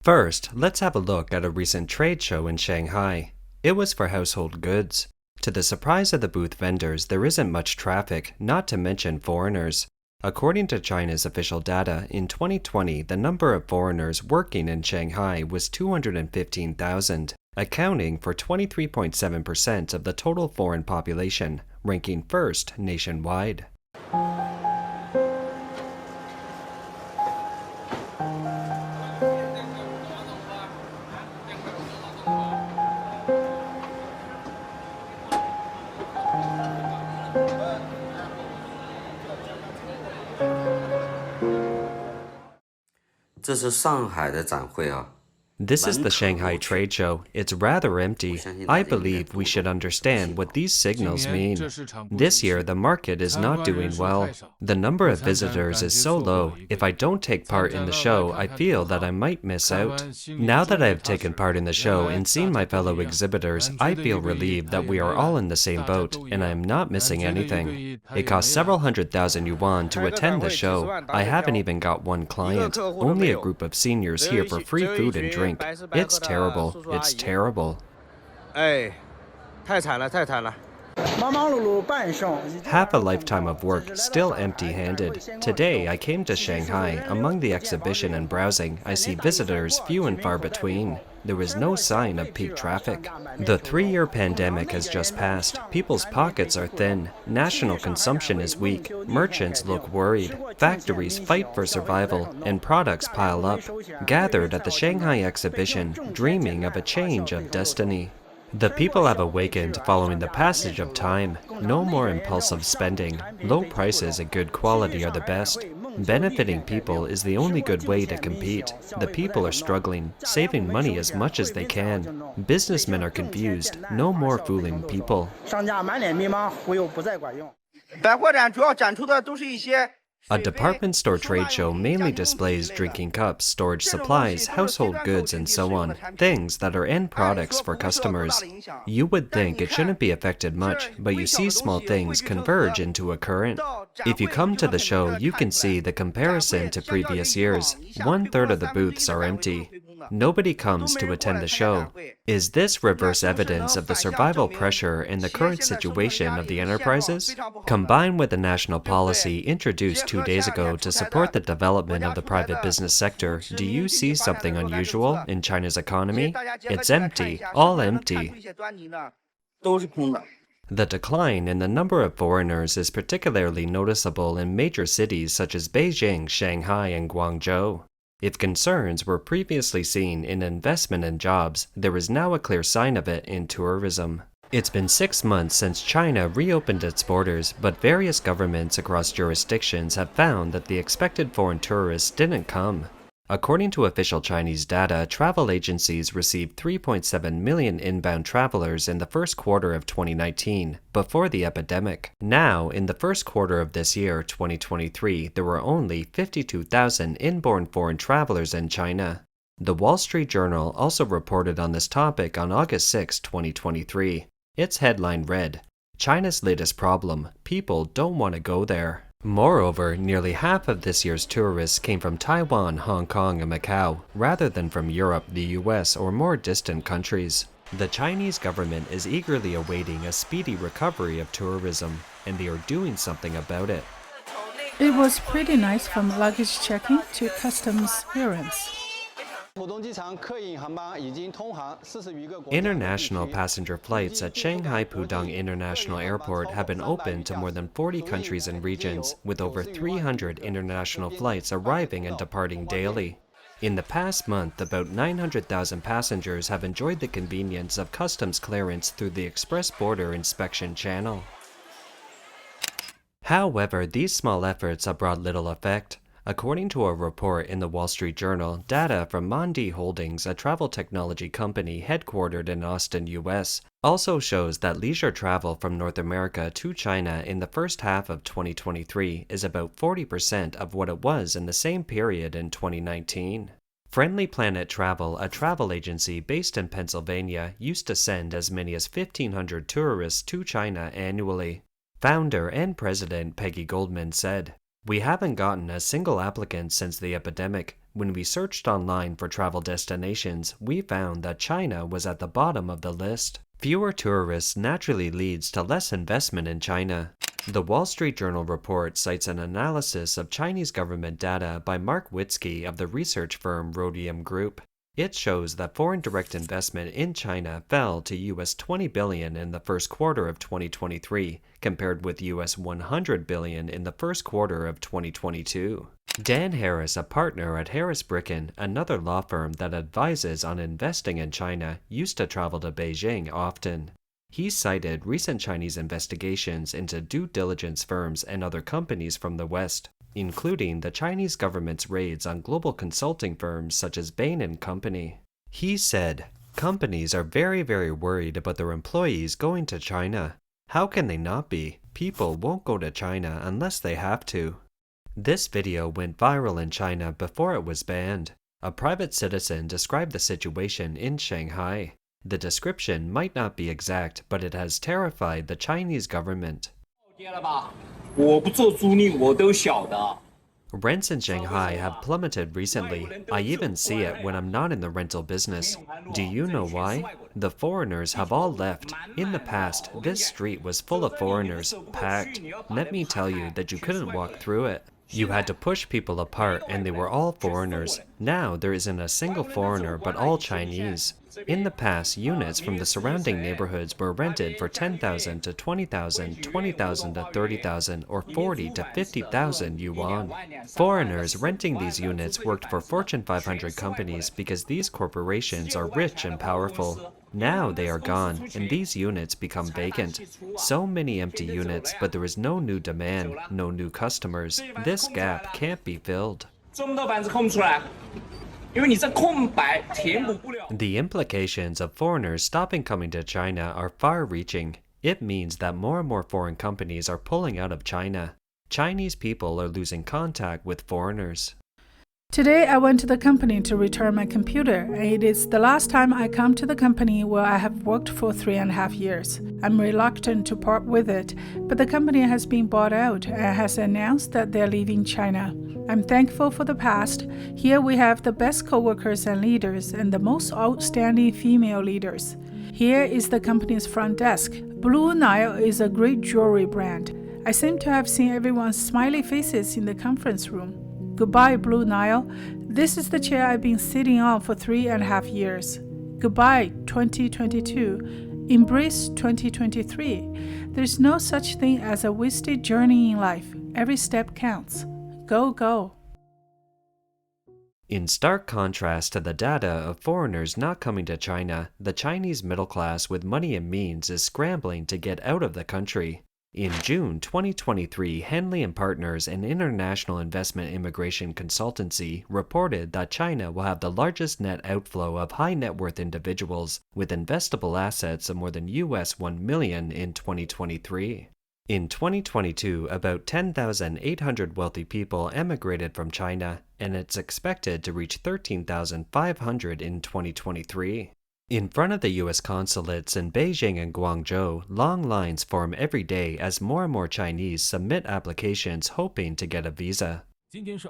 First, let's have a look at a recent trade show in Shanghai. It was for household goods. To the surprise of the booth vendors, there isn't much traffic, not to mention foreigners. According to China's official data, in 2020, the number of foreigners working in Shanghai was 215,000, accounting for 23.7% of the total foreign population, ranking first nationwide. This is the Shanghai trade show. It's rather empty. I believe we should understand what these signals mean. This year, the market is not doing well. The number of visitors is so low. If I don't take part in the show, I feel that I might miss out. Now that I have taken part in the show and seen my fellow exhibitors, I feel relieved that we are all in the same boat, and I am not missing anything. It costs several 100,000 yuan to attend the show. I haven't even got one client, only a group of seniors here for free food and drink. It's terrible. It's terrible. Half a lifetime of work, still empty-handed. Today, I came to Shanghai. Among the exhibition and browsing, I see visitors few and far between. There was no sign of peak traffic. The 3-year pandemic has just passed. People's pockets are thin. National consumption is weak. Merchants look worried. Factories fight for survival, and products pile up. Gathered at the Shanghai exhibition, dreaming of a change of destiny. The people have awakened following the passage of time. No more impulsive spending. Low prices and good quality are the best. Benefiting people is the only good way to compete. The people are struggling, saving money as much as they can. Businessmen are confused. No more fooling people. A department store trade show mainly displays drinking cups, storage supplies, household goods, and so on, things that are end products for customers. You would think it shouldn't be affected much, but you see small things converge into a current. If you come to the show, you can see the comparison to previous years. 1/3 of the booths are empty. Nobody comes to attend the show. Is this reverse evidence of the survival pressure and the current situation of the enterprises? Combined with the national policy introduced 2 days ago to support the development of the private business sector, do you see something unusual in China's economy? It's empty, all empty. The decline in the number of foreigners is particularly noticeable in major cities such as Beijing, Shanghai, and Guangzhou. If concerns were previously seen in investment and jobs, there is now a clear sign of it in tourism. It's been 6 months since China reopened its borders, but various governments across jurisdictions have found that the expected foreign tourists didn't come. According to official Chinese data, travel agencies received 3.7 million inbound travelers in the first quarter of 2019, before the epidemic. Now, in the first quarter of this year, 2023, there were only 52,000 inbound foreign travelers in China. The Wall Street Journal also reported on this topic on August 6, 2023. Its headline read, "China's latest problem, people don't want to go there." Moreover, nearly half of this year's tourists came from Taiwan, Hong Kong, and Macau, rather than from Europe, the US, or more distant countries. The Chinese government is eagerly awaiting a speedy recovery of tourism, and they are doing something about it. It was pretty nice from luggage checking to customs clearance. International passenger flights at Shanghai Pudong International Airport have been open to more than 40 countries and regions, with over 300 international flights arriving and departing daily. In the past month, about 900,000 passengers have enjoyed the convenience of customs clearance through the express border inspection channel. However, these small efforts have brought little effect. According to a report in the Wall Street Journal, data from Mondi Holdings, a travel technology company headquartered in Austin, US, also shows that leisure travel from North America to China in the first half of 2023 is about 40% of what it was in the same period in 2019. Friendly Planet Travel, a travel agency based in Pennsylvania, used to send as many as 1,500 tourists to China annually. Founder and president Peggy Goldman said, We haven't gotten a single applicant since the epidemic. When we searched online for travel destinations, we found that China was at the bottom of the list. Fewer tourists naturally leads to less investment in China. The Wall Street Journal report cites an analysis of Chinese government data by Mark Witzke of the research firm Rhodium Group. It shows that foreign direct investment in China fell to US $20 billion in the first quarter of 2023, compared with US $100 billion in the first quarter of 2022. Dan Harris, a partner at Harris Bricken, another law firm that advises on investing in China, used to travel to Beijing often. He cited recent Chinese investigations into due diligence firms and other companies from the West, including the Chinese government's raids on global consulting firms such as Bain & Company. He said, "Companies are very worried about their employees going to China. How can they not be? People won't go to China unless they have to." This video went viral in China before it was banned. A private citizen described the situation in Shanghai. The description might not be exact, but it has terrified the Chinese government. Rents in Shanghai have plummeted recently. I even see it when I'm not in the rental business. Do you know why? The foreigners have all left. In the past, this street was full of foreigners, packed. Let me tell you that you couldn't walk through it. You had to push people apart and they were all foreigners. Now there isn't a single foreigner but all Chinese. In the past, units from the surrounding neighborhoods were rented for 10,000 to 20,000, 20,000 to 30,000, or 40 to 50,000 yuan. Foreigners renting these units worked for Fortune 500 companies because these corporations are rich and powerful. Now they are gone, and these units become vacant. So many empty units, but there is no new demand, no new customers. This gap can't be filled. The implications of foreigners stopping coming to China are far-reaching. It means that more and more foreign companies are pulling out of China. Chinese people are losing contact with foreigners. Today, I went to the company to return my computer, and it is the last time I come to the company where I have worked for 3.5 years. I'm reluctant to part with it, but the company has been bought out and has announced that they're leaving China. I'm thankful for the past. Here we have the best coworkers and leaders and the most outstanding female leaders. Here is the company's front desk. Blue Nile is a great jewelry brand. I seem to have seen everyone's smiley faces in the conference room. Goodbye, Blue Nile. This is the chair I've been sitting on for 3.5 years. Goodbye, 2022. Embrace 2023. There's no such thing as a wasted journey in life. Every step counts. Go, go. In stark contrast to the data of foreigners not coming to China, the Chinese middle class with money and means is scrambling to get out of the country. In June 2023, Henley & Partners, an international investment immigration consultancy, reported that China will have the largest net outflow of high net worth individuals with investable assets of more than US $1 million in 2023. In 2022, about 10,800 wealthy people emigrated from China, and it's expected to reach 13,500 in 2023. In front of the U.S. consulates in Beijing and Guangzhou, long lines form every day as more and more Chinese submit applications hoping to get a visa. It's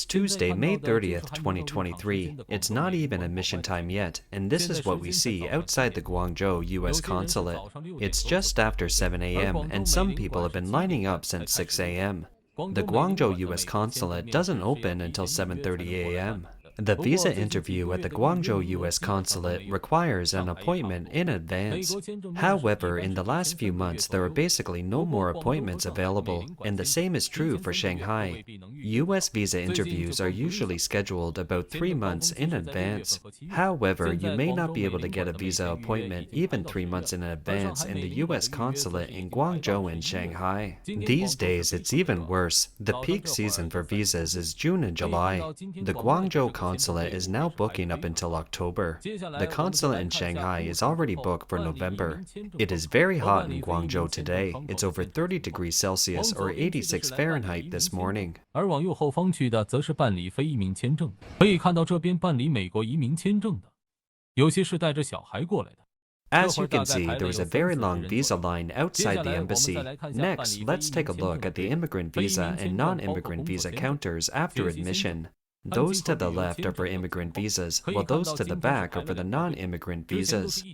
Tuesday, May 30th, 2023. It's not even admission time yet, and this is what we see outside the Guangzhou U.S. consulate. It's just after 7 a.m., and some people have been lining up since 6 a.m. The Guangzhou U.S. consulate doesn't open until 7:30 a.m. The visa interview at the Guangzhou U.S. consulate requires an appointment in advance. However, in the last few months, there are basically no more appointments available, and the same is true for Shanghai. U.S. visa interviews are usually scheduled about 3 months in advance. However, you may not be able to get a visa appointment even 3 months in advance in the U.S. consulate in Guangzhou and Shanghai. These days, it's even worse. The peak season for visas is June and July. The Guangzhou consulate is now booking up until October. The consulate in Shanghai is already booked for November. It is very hot in Guangzhou today. It's over 30 degrees Celsius or 86 Fahrenheit this morning. As you can see, there is a very long visa line outside the embassy. Next, let's take a look at the immigrant visa and non-immigrant visa counters after admission. Those to the left are for immigrant visas, while those to the back are for the non-immigrant visas.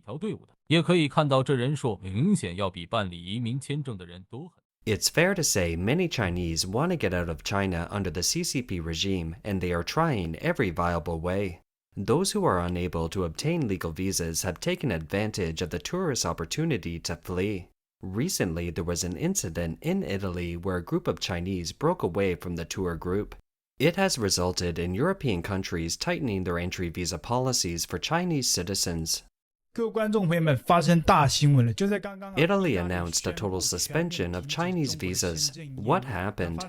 It's fair to say many Chinese want to get out of China under the CCP regime, and they are trying every viable way. Those who are unable to obtain legal visas have taken advantage of the tourist opportunity to flee. Recently, there was an incident in Italy where a group of Chinese broke away from the tour group. It has resulted in European countries tightening their entry visa policies for Chinese citizens. Italy announced a total suspension of Chinese visas. What happened?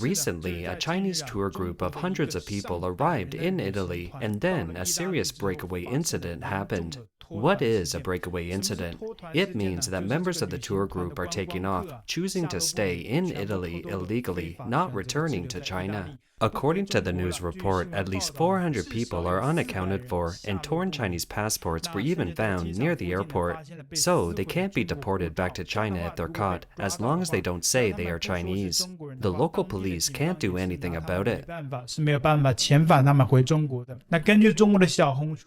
Recently, a Chinese tour group of hundreds of people arrived in Italy, and then a serious breakaway incident happened. What is a breakaway incident? It means that members of the tour group are taking off, choosing to stay in Italy illegally, not returning to China. According to the news report, at least 400 people are unaccounted for, and torn Chinese passports were even found near the airport. So, they can't be deported back to China if they're caught, as long as they don't say they are Chinese. The local police can't do anything about it.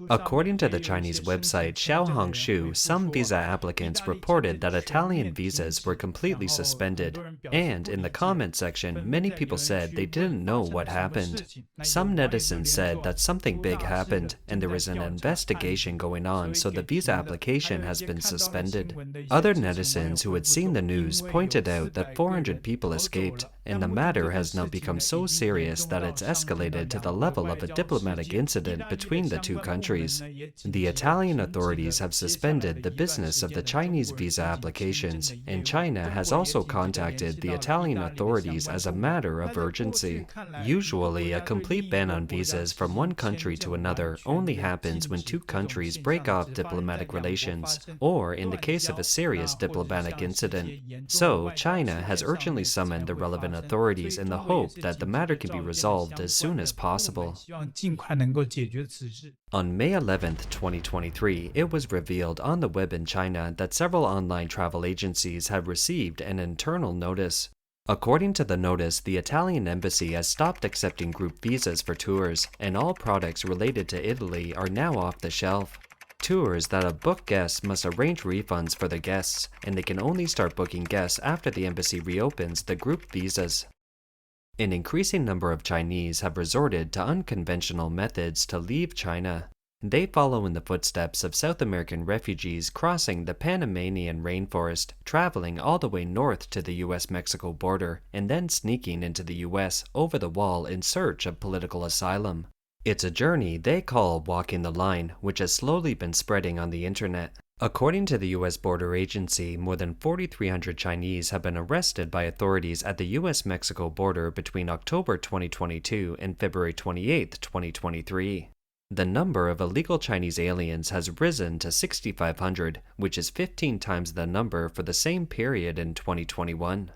According to the Chinese website Xiaohongshu, some visa applicants reported that Italian visas were completely suspended. And in the comment section, many people said they didn't know what happened. Some netizens said that something big happened, and there is an investigation going on, so the visa application has been suspended. Other netizens who had seen the news pointed out that 400 people escaped, and the matter has now become so serious that it's escalated to the level of a diplomatic incident between the two countries. The Italian authorities have suspended the business of the Chinese visa applications, and China has also contacted the Italian authorities as a matter of urgency. Usually, a complete ban on visas from one country to another only happens when two countries break off diplomatic relations, or in the case of a serious diplomatic incident. So, China has urgently summoned the relevant authorities in the hope that the matter can be resolved as soon as possible. On May 11, 2023, it was revealed on the web in China that several online travel agencies have received an internal notice. According to the notice, the Italian embassy has stopped accepting group visas for tours, and all products related to Italy are now off the shelf. Tours that have booked guests must arrange refunds for the guests, and they can only start booking guests after the embassy reopens the group visas. An increasing number of Chinese have resorted to unconventional methods to leave China. They follow in the footsteps of South American refugees crossing the Panamanian rainforest, traveling all the way north to the US-Mexico border, and then sneaking into the US over the wall in search of political asylum. It's a journey they call walking the line, which has slowly been spreading on the internet. According to the US Border Agency, more than 4,300 Chinese have been arrested by authorities at the US-Mexico border between October 2022 and February 28, 2023. The number of illegal Chinese aliens has risen to 6,500, which is 15 times the number for the same period in 2021.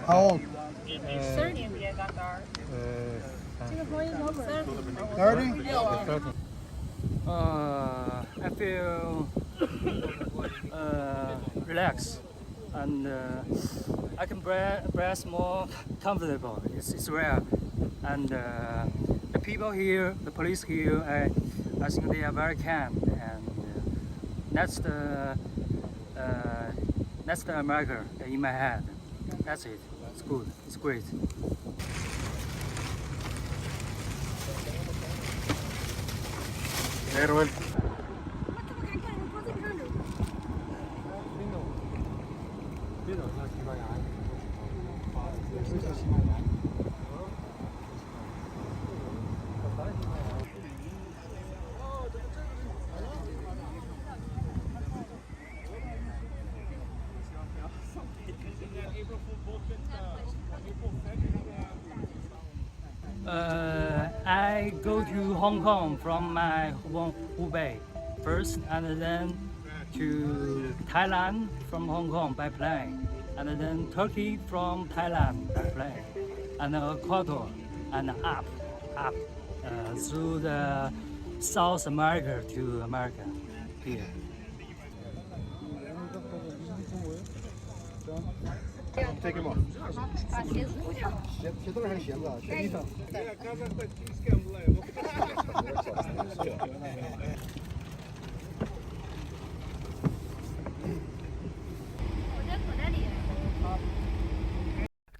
How old? 30. 30? I feel relaxed, and I can breathe more comfortable. It's rare, and the people here, the police here, I think they are very kind, and that's the America in my head. That's it. It's good. It's great. Very well. I go to Hong Kong from my Hubei first, and then to Thailand from Hong Kong by plane, and then Turkey from Thailand by plane, and Ecuador, and up through the South America to America here. Take him off. 鞋凳还是鞋子啊？鞋地上。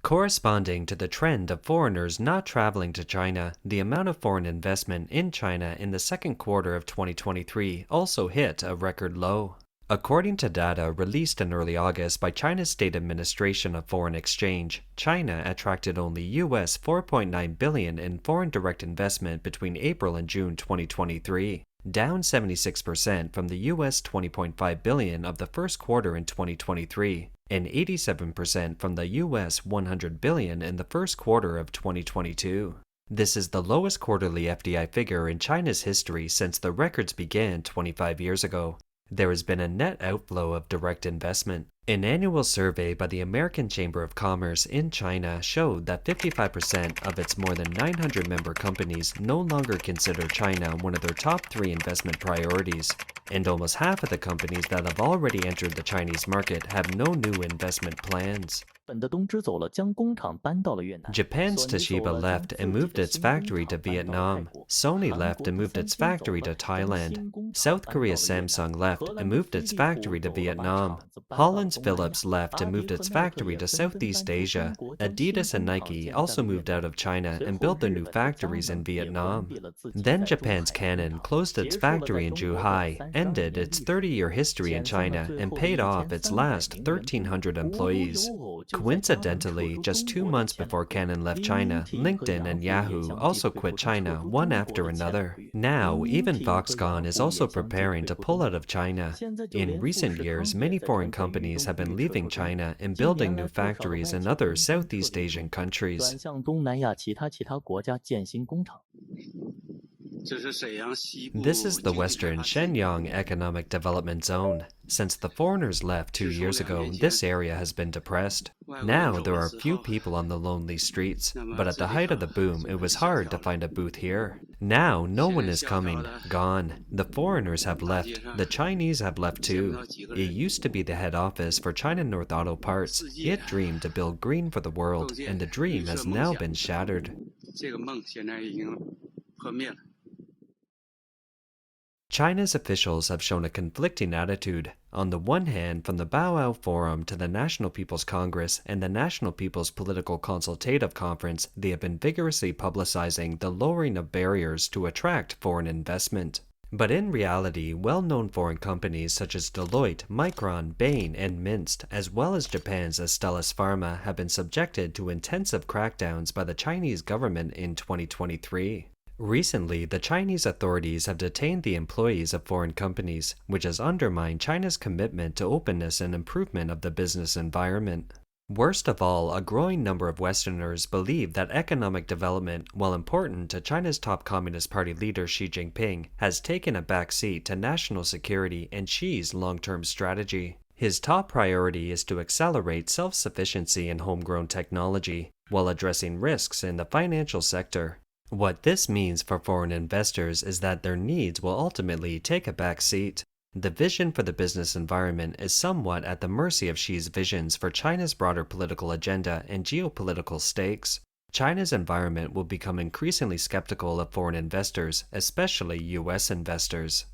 Corresponding to the trend of foreigners not traveling to China, the amount of foreign investment in China in the second quarter of 2023 also hit a record low. According to data released in early August by China's State Administration of Foreign Exchange, China attracted only US $4.9 billion in foreign direct investment between April and June 2023, down 76% from the US $20.5 billion of the first quarter in 2023, and 87% from the US $100 billion in the first quarter of 2022. This is the lowest quarterly FDI figure in China's history since the records began 25 years ago. There has been a net outflow of direct investment. An annual survey by the American Chamber of Commerce in China showed that 55% of its more than 900 member companies no longer consider China one of their top 3 investment priorities, and almost half of the companies that have already entered the Chinese market have no new investment plans. Japan's Toshiba left and moved its factory to Vietnam. Sony left and moved its factory to Thailand. South Korea's Samsung left and moved its factory to Vietnam. Holland's Philips left and moved its factory to Southeast Asia. Adidas and Nike also moved out of China and built their new factories in Vietnam. Then Japan's Canon closed its factory in Zhuhai, ended its 30-year history in China, and paid off its last 1,300 employees. Coincidentally, just 2 months before Canon left China, LinkedIn and Yahoo also quit China one after another. Now, even Foxconn is also preparing to pull out of China. In recent years, many foreign companies have been leaving China and building new factories in other Southeast Asian countries. This is the Western Shenyang Economic Development Zone. Since the foreigners left 2 years ago, this area has been depressed. Now there are few people on the lonely streets, but at the height of the boom, it was hard to find a booth here. Now no one is coming, gone. The foreigners have left. The Chinese have left too. It used to be the head office for China North Auto Parts. It dreamed to build green for the world, and the dream has now been shattered. China's officials have shown a conflicting attitude. On the one hand, from the Boao Forum to the National People's Congress and the National People's Political Consultative Conference, they have been vigorously publicizing the lowering of barriers to attract foreign investment. But in reality, well-known foreign companies such as Deloitte, Micron, Bain, and Minst, as well as Japan's Astellas Pharma, have been subjected to intensive crackdowns by the Chinese government in 2023. Recently, the Chinese authorities have detained the employees of foreign companies, which has undermined China's commitment to openness and improvement of the business environment. Worst of all, a growing number of Westerners believe that economic development, while important to China's top Communist Party leader Xi Jinping, has taken a backseat to national security and Xi's long-term strategy. His top priority is to accelerate self-sufficiency in homegrown technology, while addressing risks in the financial sector. What this means for foreign investors is that their needs will ultimately take a back seat. The vision for the business environment is somewhat at the mercy of Xi's visions for China's broader political agenda and geopolitical stakes. China's environment will become increasingly skeptical of foreign investors, especially US investors.